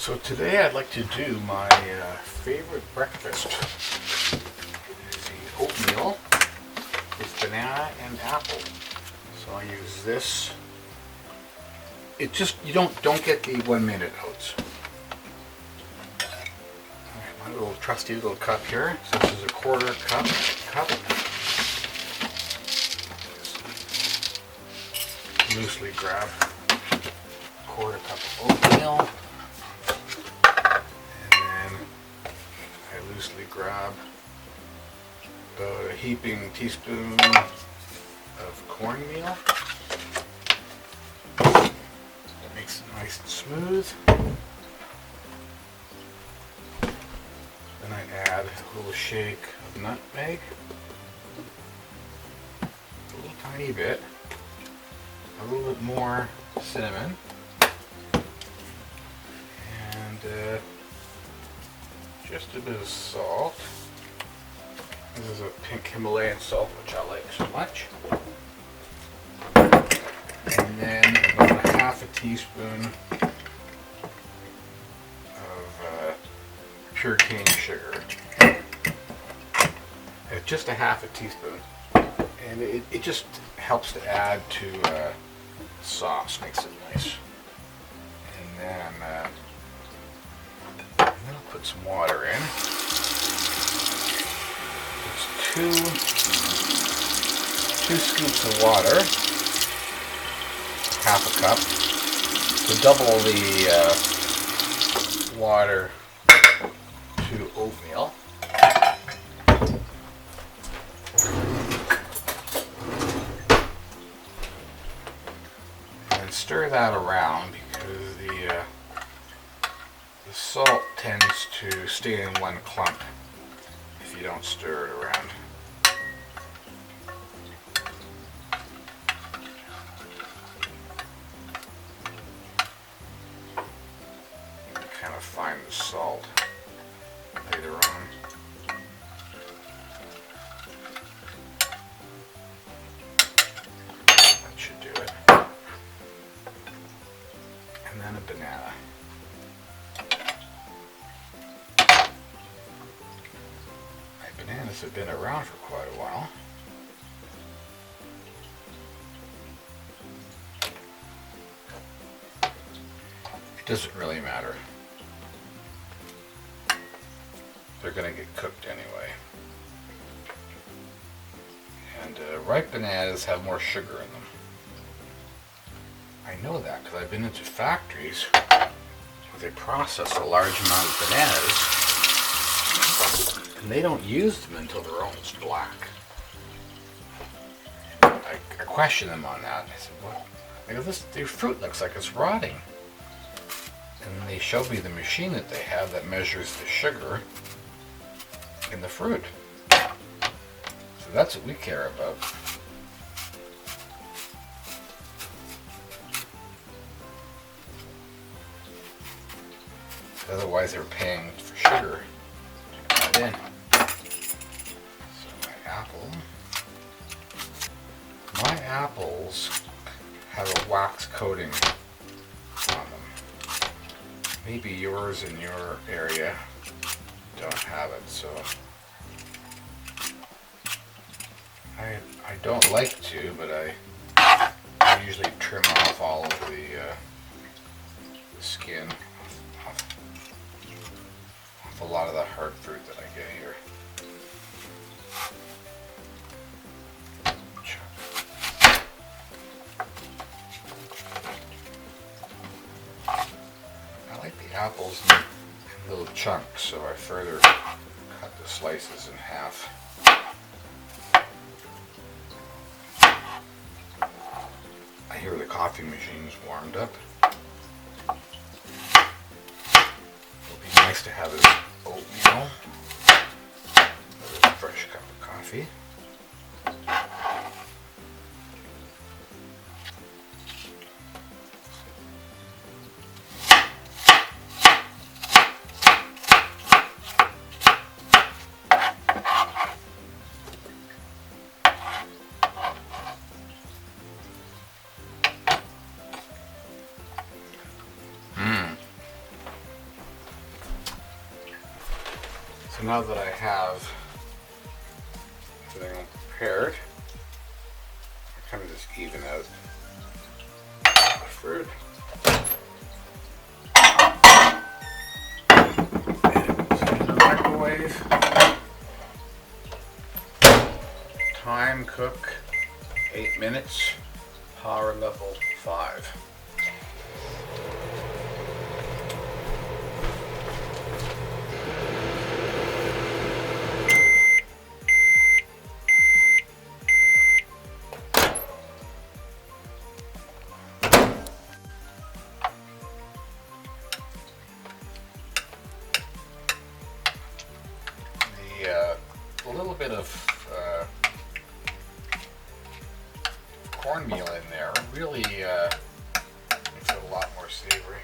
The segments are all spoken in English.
So today I'd like to do my favorite breakfast. The oatmeal with banana and apple. So I use this. It just, you don't get the 1 minute oats. Alright, my little trusty little cup here. So this is a quarter cup. Loosely grab quarter cup of oatmeal. Loosely grab about a heaping teaspoon of cornmeal. That makes it nice and smooth. Then I add a little shake of nutmeg, a little tiny bit, a little bit more cinnamon, and just a bit of salt. This is a pink Himalayan salt, which I like so much. And then about a half a teaspoon of pure cane sugar. Just a half a teaspoon. And it just helps to add to sauce, makes it nice. And then I'll put some water in. It's two scoops of water, half a cup, to double the water to oatmeal. And stir that around because the salt tends to stay in one clump if you don't stir it around. Kind of find the salt later on. That should do it. And then a banana. Bananas have been around for quite a while. It doesn't really matter. They're going to get cooked anyway. And ripe bananas have more sugar in them. I know that because I've been into factories where they process a large amount of bananas. And they don't use them until they're almost black. I questioned them on that. I said, "What? I go, your fruit looks like it's rotting." And they showed me the machine that they have that measures the sugar in the fruit. So that's what we care about. Otherwise, they're paying for sugar. In. So my apples have a wax coating on them. Maybe yours in your area don't have it, so I don't like to, but I usually trim off all of the skin off a lot of the hard fruit that I get here. I like the apples in little chunks, so I further cut the slices in half. I hear the coffee machine's warmed up. It'll be nice to have this oatmeal, a fresh cup of coffee. So now that I have everything prepared, I kind of just even out the fruit. In the microwave. Time cook 8 minutes, power level 5. A little bit of cornmeal in there really makes it a lot more savory.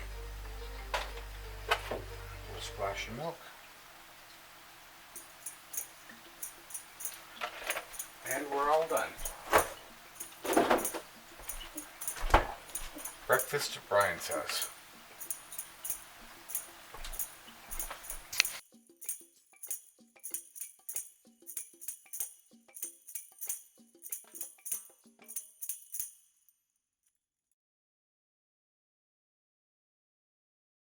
A little splash of milk. And we're all done. Breakfast at Brian's house.